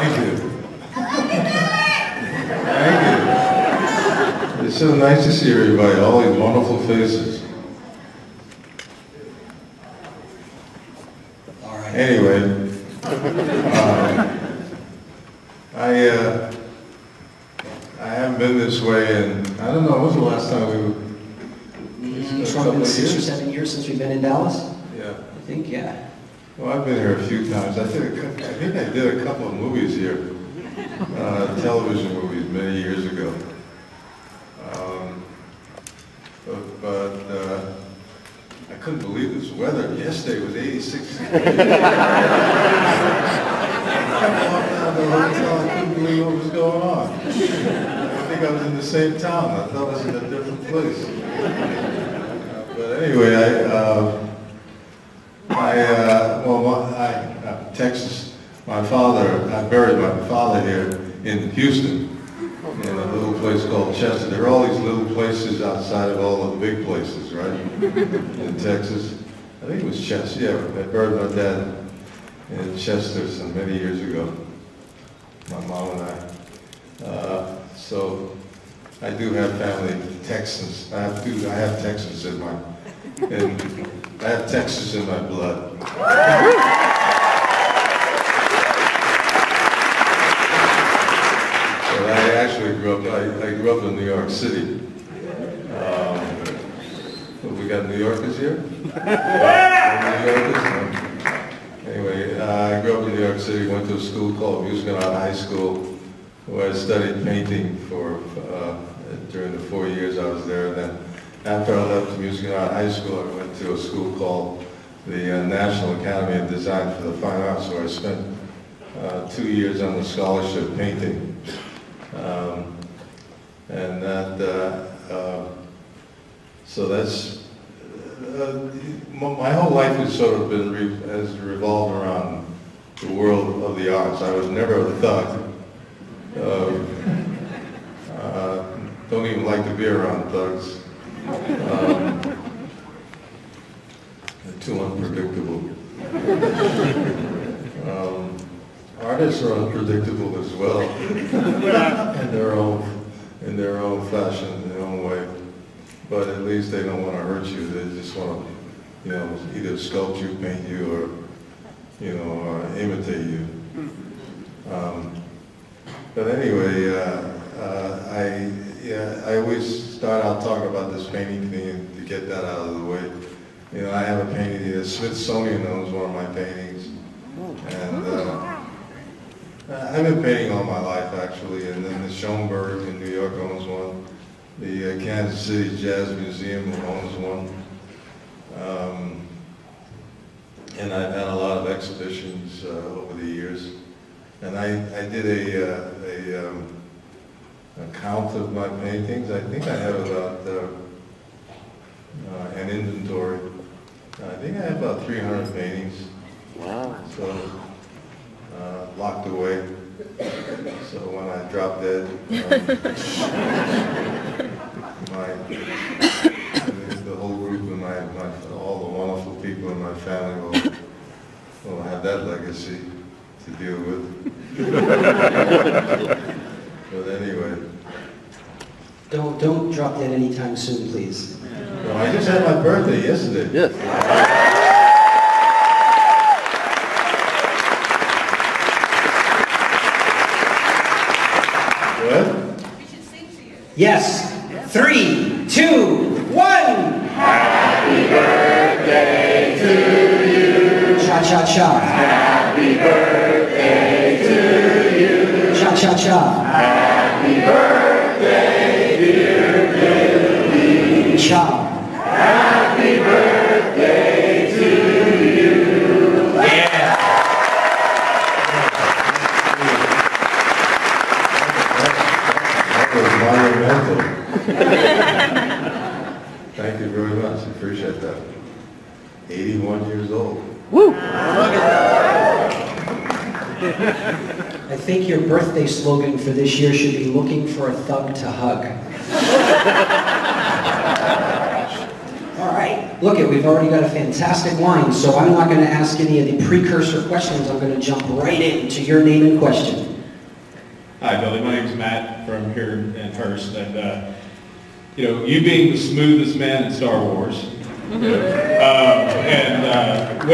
Thank you. Thank you. It's so nice to see everybody, all these wonderful faces. All right. Anyway, I haven't been this way in, I don't know, when was the last time we were? It's probably been 6 or 7 years since we've been in Dallas. Yeah. I think, yeah. Well, I've been here a few times. I think I did a couple of movies here, television movies many years ago. But I couldn't believe this weather. Yesterday was 86 degrees. I walked out of the hotel, I couldn't believe what was going on. I think I was in the same town. I thought I was in a different place. But anyway, Texas, my father, I buried my father here in Houston, in a little place called Chester. There are all these little places outside of all the big places, right, in Texas. I think it was Chester, yeah, I buried my dad in Chester some many years ago, my mom and I. So I do have family Texans. I have Texans in my, I have Texas in my blood. But I actually grew up, I grew up in New York City. We got New Yorkers here? New Yorkers? Anyway, I grew up in New York City, went to a school called Music and Art High School, where I studied painting for, during the 4 years I was there. And then after I left Music and Art High School, I went to a school called the National Academy of Design for the Fine Arts, where I spent 2 years on the scholarship painting. And that, so that's, my whole life has sort of been, has revolved around the world of the arts. I was never a thug. Don't even like to be around thugs. They're too unpredictable. Artists are unpredictable as well, in their own fashion, in their own way. But at least they don't want to hurt you. They just want to, you know, either sculpt you, paint you, or, you know, imitate you. But anyway, I always start out talking about this painting thing and to get that out of the way. You know, I have a painting here. Smithsonian owns one of my paintings, and I've been painting all my life actually. And then the Schoenberg in New York owns one. The Kansas City Jazz Museum owns one. And I've had a lot of exhibitions over the years. And I did a count of my paintings. I think I have about an inventory. I think I have about 300 paintings. Wow. So locked away. So when I drop dead, the whole group and all the wonderful people in my family will have that legacy to deal with. But anyway. Don't drop dead anytime soon, please. No, I just had my birthday yesterday. Yes. What? We should sing to you. Yes. 3, 2, 1. Happy birthday to you. Cha-cha-cha. Happy birthday to you. Cha-cha-cha. Happy birthday, dear Billy. Cha. Happy birthday to you. Yeah. That was monumental. Thank you very much. I appreciate that. 81 years old. Woo! I think your birthday slogan for this year should be looking for a thug to hug. All right. Look, we've already got a fantastic line, so I'm not going to ask any of the precursor questions. I'm going to jump right into your name and question. Hi, Billy. My name's Matt from here in Hurst, and you know, you being the smoothest man in Star Wars. What do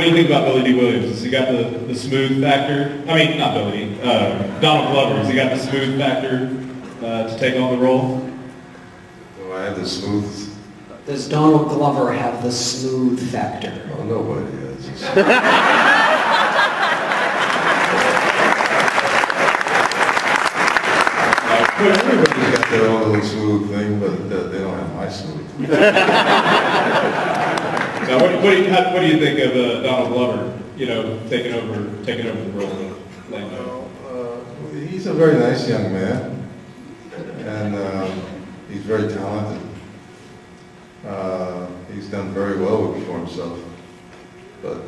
you think about Billy Dee Williams? Has he got the smooth factor? I mean, not Billy, Donald Glover. Has he got the smooth factor to take on the role? Do I have the smooth? Does Donald Glover have the smooth factor? Oh, nobody has. Everybody's got their own little smooth thing, but they don't have my smooth. Now, what do you think of Donald Glover? You know, taking over the role of Lando? He's a very nice young man, and he's very talented. He's done very well for himself, but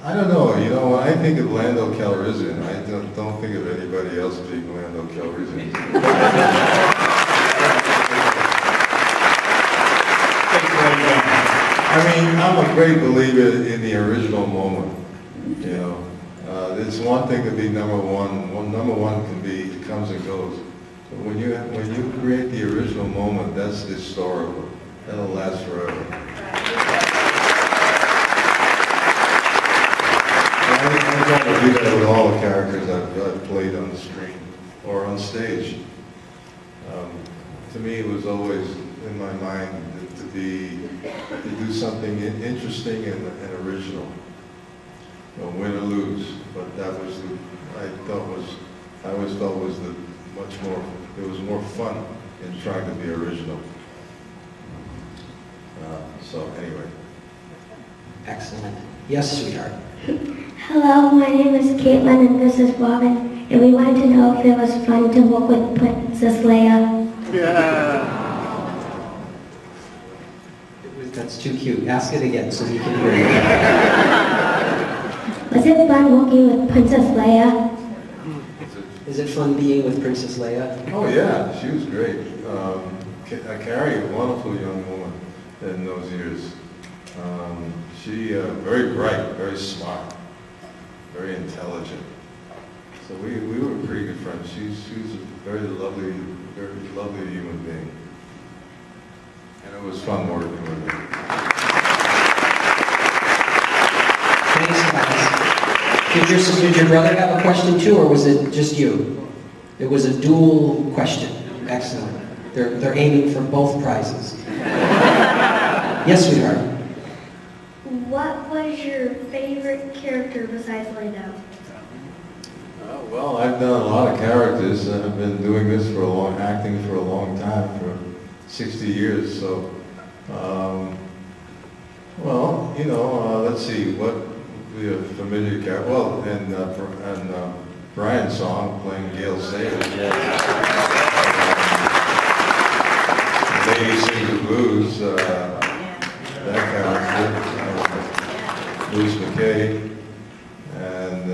I don't know. You know, when I think of Lando Calrissian, I don't think of anybody else being Lando Calrissian. I mean, I'm a great believer in the original moment. You know, it's one thing to be number one. Number one can be, it comes and goes. But when you create the original moment, that's historical. That'll last forever. I try to do that with all the characters I've played on the screen or on stage. To me, it was always in my mind to do something interesting and original. You know, win or lose, but that was I always thought was it was more fun in trying to be original. So anyway. Excellent. Yes, sweetheart. Hello, my name is Caitlin and this is Robin, and we wanted to know if it was fun to work with Princess Leia. Yeah. That's too cute. Ask it again so we can hear you. Was it fun working with Princess Leia? Is it fun being with Princess Leia? Oh yeah, she was great. Carrie, a wonderful young woman in those years. She very bright, very smart, very intelligent. So we were pretty good friends. She was a very lovely human being. And it was fun working with her. Thanks, guys. Did your brother have a question too, or was it just you? It was a dual question. Excellent. They're aiming for both prizes. Yes, sweetheart. What was your favorite character besides Lando? Well, I've done a lot of characters. I've been doing this acting for a long time, for 60 years. So, well, you know, let's see, what would be a familiar character? Well, and Brian's song, playing Gail Sater. Lady Sings the Blues, that character, Bruce McKay. And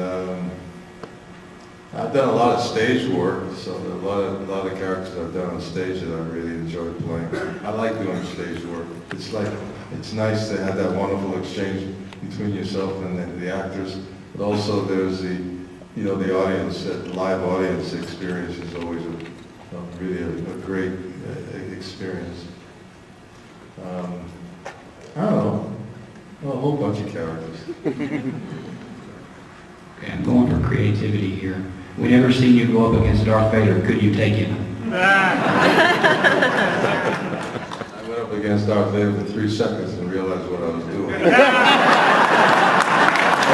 I've done a lot of stage work, so there are a lot of characters I've done on stage that I really enjoy playing. I like doing stage work. It's nice to have that wonderful exchange between yourself and the actors, but also there's the audience, that live audience experience is always really a great experience. I don't know, a whole bunch of characters. Okay, I'm going for creativity here. We never seen you go up against Darth Vader. Could you take him? I went up against Darth Vader for 3 seconds and realized what I was doing. But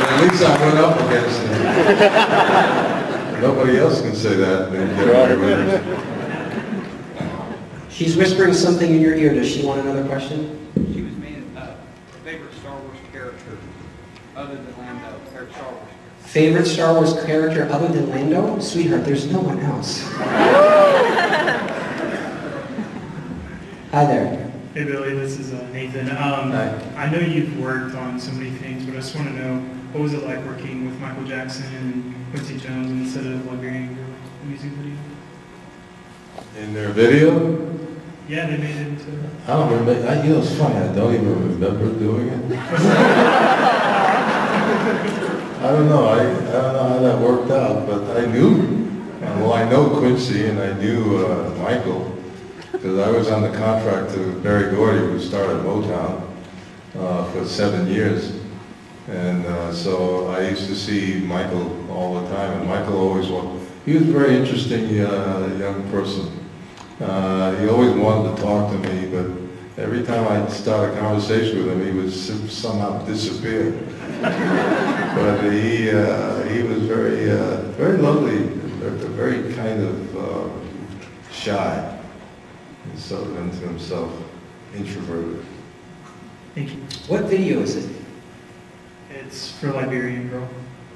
at least I went up against him. Nobody else can say that. She's whispering something in your ear. Does she want another question? She was made a favorite Star Wars character other than Lando. Favorite Star Wars. Favorite Star Wars character other than Lando? Sweetheart, there's no one else. Hi there. Hey Billy, this is Nathan. Hi. I know you've worked on so many things, but I just want to know, what was it like working with Michael Jackson and Quincy Jones instead of liberating your music video? In their video? Yeah, they made it into... I don't remember. You know, it's funny. I don't even remember doing it. I don't know. I don't know how that worked out, but I knew on I know Quincy and I knew Michael because I was on the contract to Berry Gordy, who started Motown, for 7 years. And so I used to see Michael all the time, and Michael always he was a very interesting young person. He always wanted to talk to me, but every time I'd start a conversation with him, he would somehow disappear. But he was very lovely, very kind of shy, and sort of into himself, introverted. Thank you. What video is it? It's for Liberian Girl.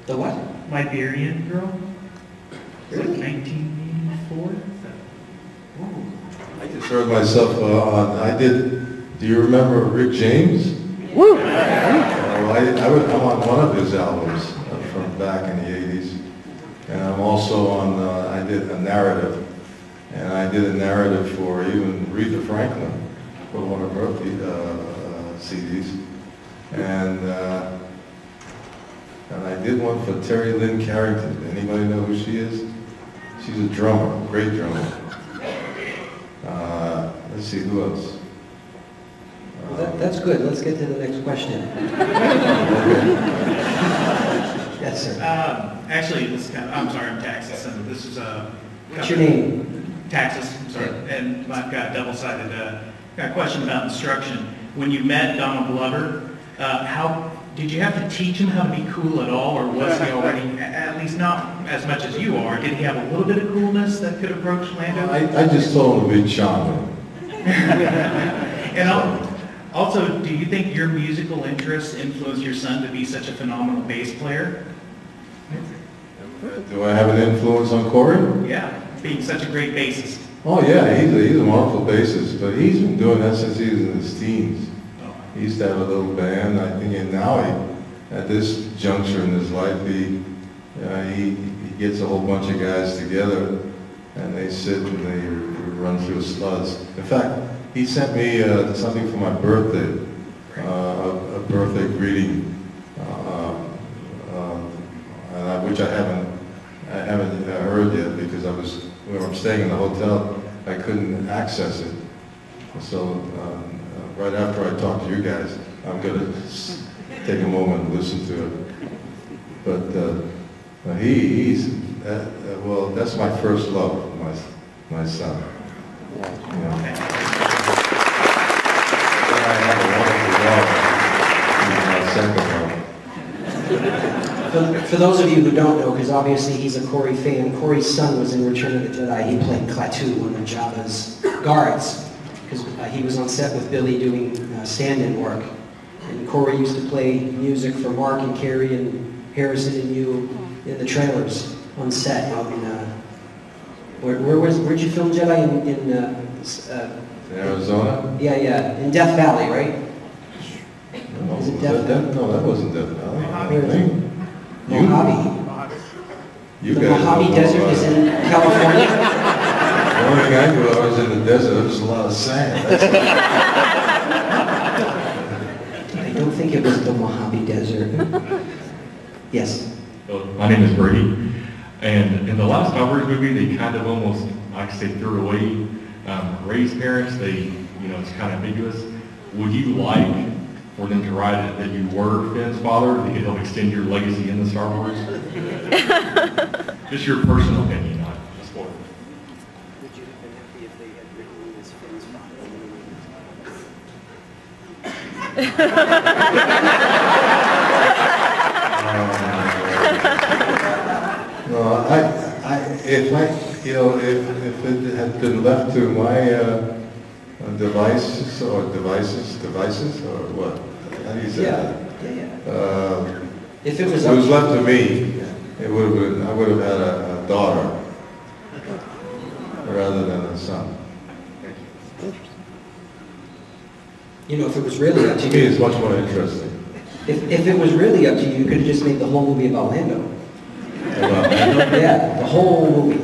The what? Liberian Girl? It's like Really? 1984? Ooh. I just heard myself do you remember Rick James? Woo! I'm on one of his albums from back in the 80s. And I'm also on, I did a narrative. And I did a narrative for even Aretha Franklin for one of her CDs. And I did one for Terry Lynn Carrington. Anybody know who she is? She's a drummer, great drummer. Let's see, who else? Well, that's good. Let's get to the next question. Yes, sir. Actually, I'm sorry, I'm Texas, and this is What's your name? Texas, I'm sorry, and I've got a double-sided got a question about instruction. When you met Donald Glover, how did you have to teach him how to be cool at all, or was he already, at least not as much as you are, did he have a little bit of coolness that could approach Lando? I just told him to be charming. And also, do you think your musical interests influenced your son to be such a phenomenal bass player? Do I have an influence on Corey? Yeah, being such a great bassist. Oh yeah, he's a wonderful bassist, but he's been doing that since he was in his teens. He used to have a little band, I think, and now at this juncture in his life, he gets a whole bunch of guys together, and they sit and they run through sluts. In fact, he sent me something for my birthday, a birthday greeting, which I haven't heard yet because when I'm staying in the hotel, I couldn't access it. So right after I talk to you guys, I'm going to take a moment and listen to it. But well, that's my first love, my son. You know. Then I have a wonderful dog. He's my second love. For those of you who don't know, because obviously he's a Corey fan, Corey's son was in Return of the Jedi. He played Klaatu, one of Jabba's guards, because he was on set with Billy doing stand-in work. And Corey used to play music for Mark and Carrie and Harrison and you in the trailers on set out in, where'd you film Jedi? In Arizona? Yeah, in Death Valley, right? No, Is it was Death that no, that wasn't Death Valley. Mojave. You The guys Mojave know Desert about is it. in California. The only thing I knew, I was in the desert, there was a lot of sand. I don't think it was the Mojave Desert. Yes. My name is Brady, and in the last Star Wars movie, they kind of almost, like I say, threw away Rey's parents. It's kind of ambiguous. Would you like for them to write it that you were Finn's father, that could help extend your legacy in the Star Wars? Just your personal opinion, not a spoiler. Would you have been happy if they had written you as Finn's if it had been left to my devices or what? How do you say that? If it was left to me, it would have been. I would have had a daughter rather than a son. if it was really up to To me, you, it's much more interesting. if it was really up to you, you could have just made the whole movie about Lando. About Lando? Yeah, the whole movie.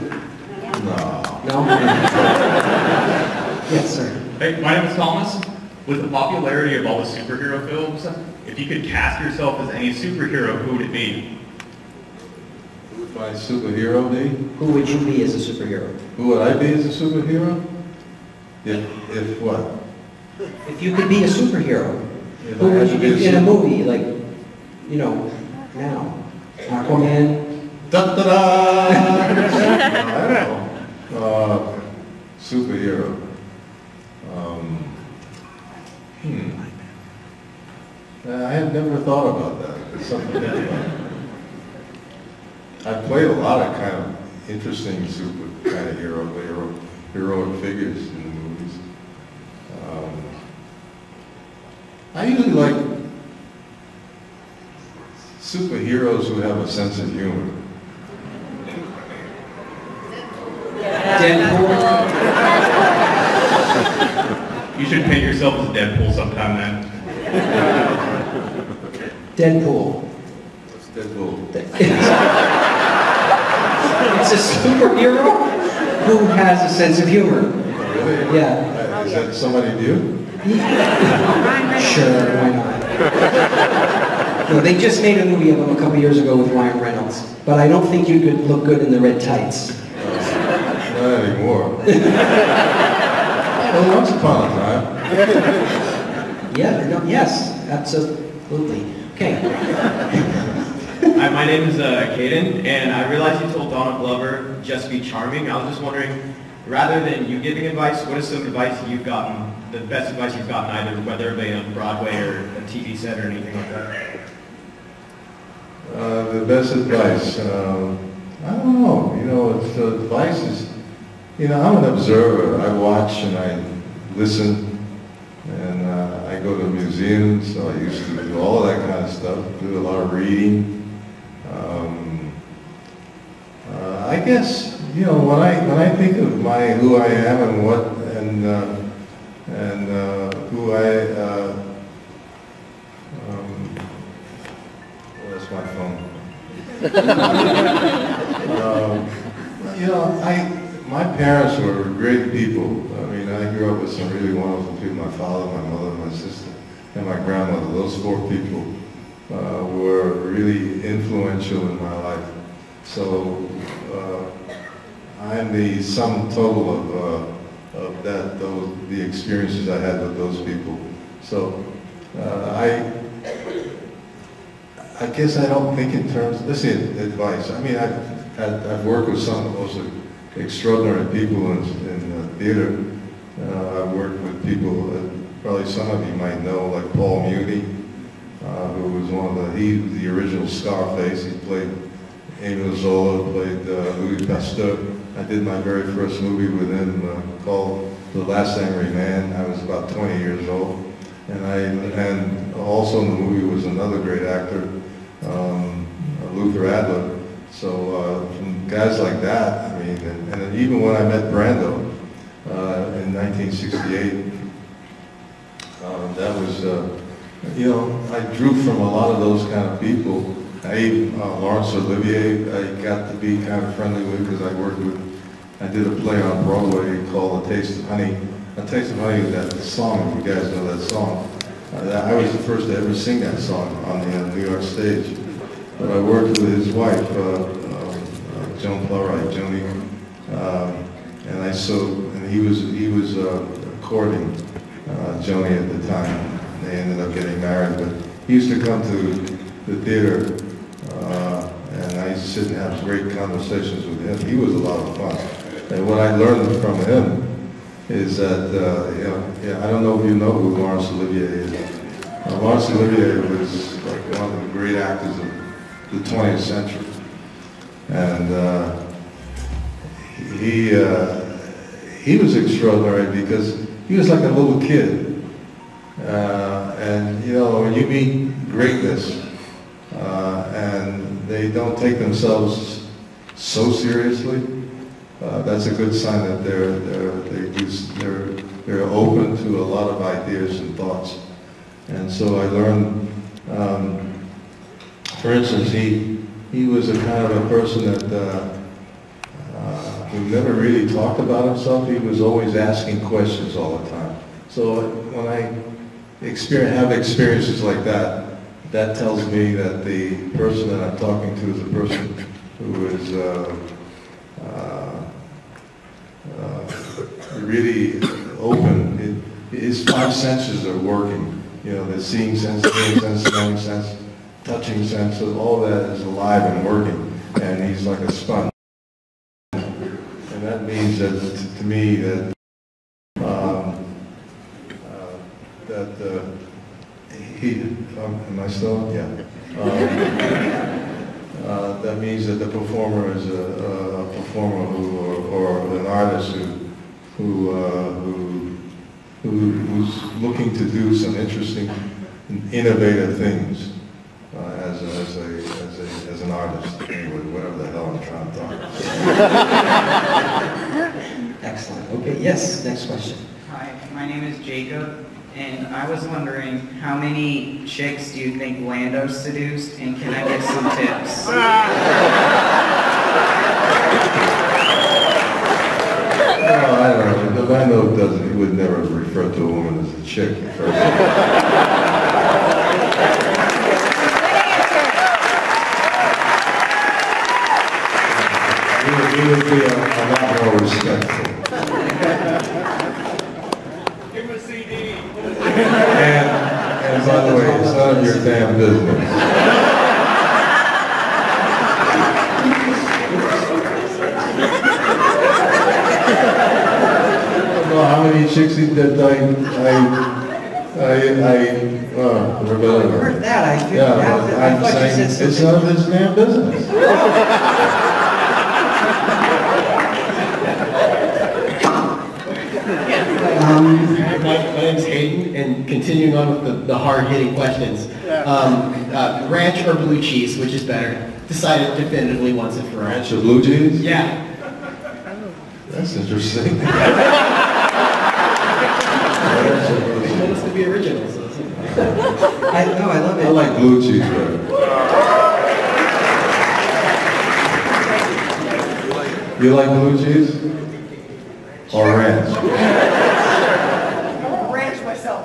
No. No? Yes, sir. Hey, my name is Thomas. With the popularity of all the superhero films, if you could cast yourself as any superhero, who would it be? My superhero, Dee? Who would you be as a superhero? Who would I be as a superhero? If what? If you could be a superhero, If who I had would to you be a be in a movie, like, you know, now? Aquaman? Da-da-da! I don't know. Superhero. I had never thought about that. It's something to think about. I've played a lot of kind of interesting super kind of heroic figures in the movies. I usually like superheroes who have a sense of humor. Deadpool? You should paint yourself as Deadpool sometime then. Deadpool. What's Deadpool? It's a superhero who has a sense of humor. Really? Yeah. Is that somebody new? Sure, why not? No, they just made a movie of him a couple years ago with Ryan Reynolds, but I don't think you could look good in the red tights. Not anymore. Well, once upon a time. Yeah, no, yes, absolutely. Okay. Hi, my name is Caden, and I realized you told Donald Glover, just be charming. I was just wondering, rather than you giving advice, what is some advice you've gotten, the best advice you've gotten, either whether it be on Broadway or a TV set or anything like that? The best advice, I don't know. You know, it's, advice is, you know, I'm an observer. I watch and I listen, and I go to museums, so I used to do all of that kind of stuff, do a lot of reading. I guess, you know, when I think of who I am and what, and who I, well, that's my phone. You know, my parents were great people. I mean, I grew up with some really wonderful people. My father, my mother, my sister, and my grandmother. Those four people were really influential in my life. So I'm the sum total of the experiences I had with those people. So I guess I don't think in terms, let's say advice. I mean, I've worked with some of the most extraordinary people in theater. I've worked with people that probably some of you might know, like Paul Muni, who was he was the original Scarface. He played Emile Zola, played Louis Pasteur. I did my very first movie with him called The Last Angry Man. I was about 20 years old. And also in the movie was another great actor, Luther Adler. So from guys like that, I mean, and even when I met Brando in 1968, that was, you know, I drew from a lot of those kind of people. Laurence Olivier, I got to be kind of friendly with because I did a play on Broadway called A Taste of Honey. A Taste of Honey is that song, if you guys know that song. I was the first to ever sing that song on the New York stage. But I worked with his wife, Joan Plowright, Joni, and he was courting Joni at the time. They ended up getting married, but he used to come to the theater, and I used to sit and have great conversations with him. He was a lot of fun. And what I learned from him is that, I don't know if you know who Laurence Olivier is. Laurence Olivier was like one of the great actors of the 20th century. And he was extraordinary because he was like a little kid. And you know, when you meet greatness, and they don't take themselves so seriously, that's a good sign that they're open to a lot of ideas and thoughts. And so I learned, for instance, he was a kind of a person that who never really talked about himself. He was always asking questions all the time. So when I have experiences like that, that tells me that the person that I'm talking to is a person who is really open. His five senses are working. You know, the seeing sense, hearing sense, smelling sense, touching sense, so all that is alive and working. And he's like a sponge. And that means that, to me, that am I still? Yeah. That means that the performer is a performer or an artist who's looking to do some interesting, innovative things as an artist. Anyway, whatever the hell I'm trying to talk about. Excellent. Okay. Yes. Next question. Hi, my name is Jacob. And I was wondering, how many chicks do you think Lando seduced, and can I get some tips? No, I don't know. Lando doesn't. He would never refer to a woman as a chick. He would be a lot more respectful. And by the way, it's none of your damn business. I don't know how many chicks he did. I heard that. I'm saying it's none of his damn business. My name's Hayden, and continuing on with the hard-hitting questions. Ranch or blue cheese, which is better? Decided definitively once and for all. Ranch or blue cheese? Yeah. That's interesting. They told us to be original. So I love it. I like blue cheese better. You like blue cheese? Or ranch?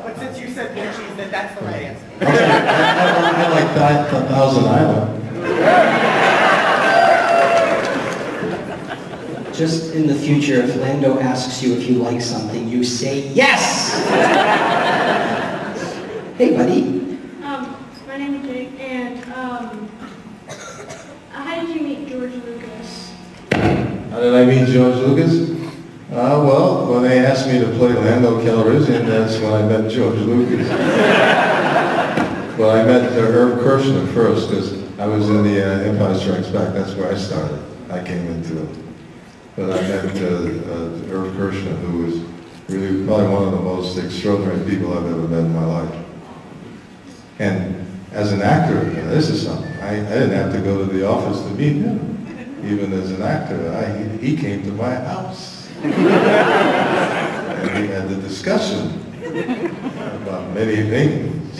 But since you said blue cheese, then that's the right answer. I like that, Thousand Island. Just in the future, if Lando asks you if you like something, you say yes! Hey, buddy. My name is Jake, and how did you meet George Lucas? How did I meet George Lucas? Well, when they asked me to play Lando Calrissian, that's when I met George Lucas. Well, I met Irv Kershner first, because I was in the Empire Strikes Back. That's where I started. I came into it. But I met Irv Kershner, who was really probably one of the most extraordinary people I've ever met in my life. And as an actor, this is something. I didn't have to go to the office to meet him. Even as an actor, he came to my house. And we had the discussion about many things.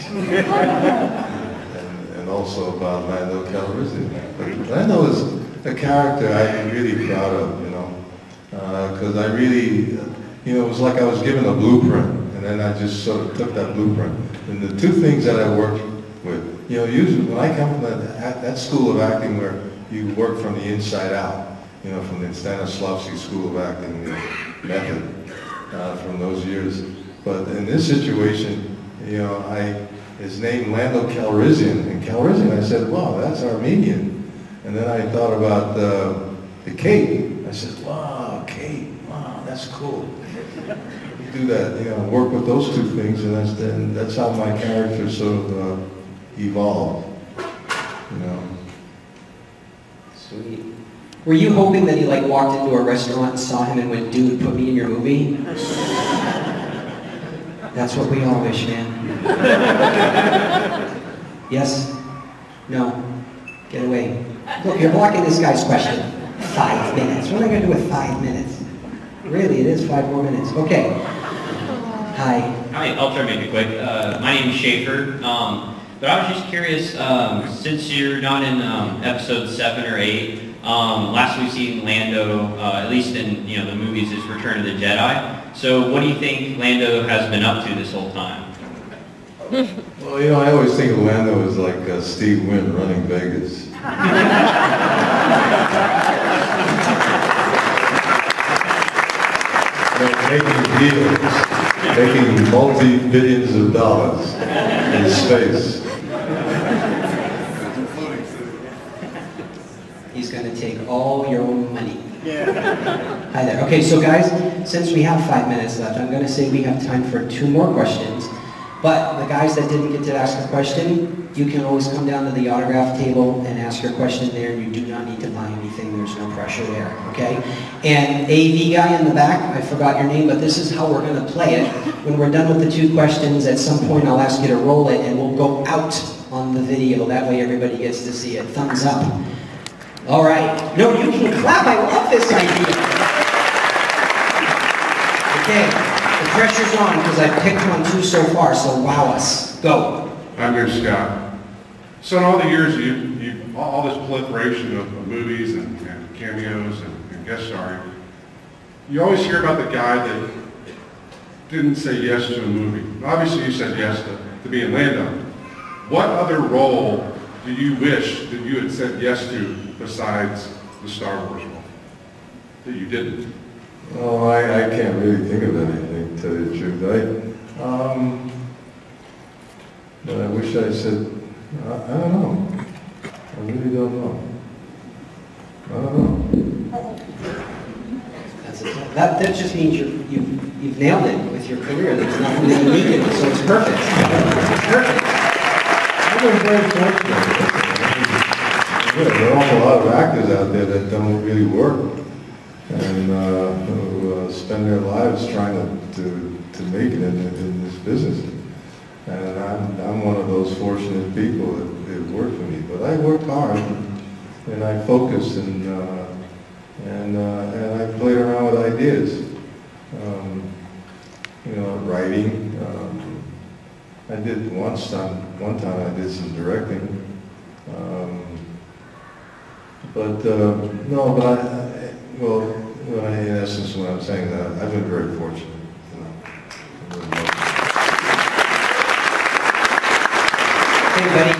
And also about Lando Calrissian. But Lando is a character I'm really proud of, you know. Because I really, you know, it was like I was given a blueprint. And then I just sort of took that blueprint. And the two things that I worked with, you know, usually when I come from that school of acting where you work from the inside out, you know, from the Stanislavski School of Acting method from those years. But in this situation, you know, his name Lando Calrissian, and Calrissian, I said, wow, that's Armenian. And then I thought about the Kate. I said, wow, Kate, wow, that's cool. You do that, you know, work with those two things, and that's how my character sort of evolved, you know. Sweet. Were you hoping that he like walked into a restaurant and saw him and went, dude, put me in your movie? That's what we all wish, man. Yes? No? Get away. Look, you're blocking this guy's question. 5 minutes. What am I going to do with 5 minutes? Really, it is 5 more minutes. Okay. Hi. Hi, I'll try to make it quick. My name is Schaefer. But I was just curious, since you're not in episode 7 or 8, last we've seen Lando, at least in the movies, is Return of the Jedi. So what do you think Lando has been up to this whole time? Well, you know, I always think of Lando as like Steve Wynn running Vegas. Making deals, making multi-billions of dollars in space. He's going to take all your money. Yeah. Hi there. Okay, so guys, since we have 5 minutes left, I'm going to say we have time for 2 more questions. But the guys that didn't get to ask a question, you can always come down to the autograph table and ask your question there. You do not need to buy anything. There's no pressure there, okay? And AV guy in the back, I forgot your name, but this is how we're going to play it. When we're done with the 2 questions, at some point I'll ask you to roll it and we'll go out on the video. That way everybody gets to see it. Thumbs up. All right. No, you can clap. I love this idea. Okay. The pressure's on because I've picked on 2 so far, so wow us. Go. I'm your Scott. So in all the years, all this proliferation of movies and cameos and guest starring, you always hear about the guy that didn't say yes to a movie. Obviously, you said yes to being Lando. What other role do you wish that you had said yes to besides the Star Wars role that you didn't? Oh, I can't really think of anything, to tell you the truth. But I wish I said, I don't know. I really don't know. I don't know. That just means you've nailed it with your career. There's nothing that you need in it, so it's perfect. It's perfect. I've been very fortunate. There are an awful lot of actors out there that don't really work and who spend their lives trying to make it in this business. And I'm one of those fortunate people that it worked for me. But I worked hard and I focused and I played around with ideas. Writing. I did one time I did some directing. In essence, what I'm saying, I've been very fortunate. Hey, Betty.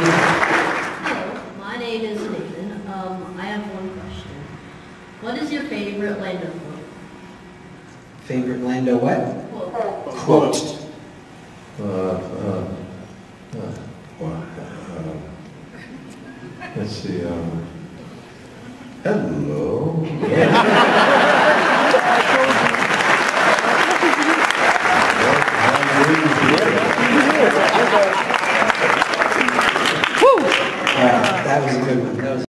Hello, my name is Nathan. I have one question. What is your favorite Lando quote? Favorite Lando what? Quote. Let's see. Hello.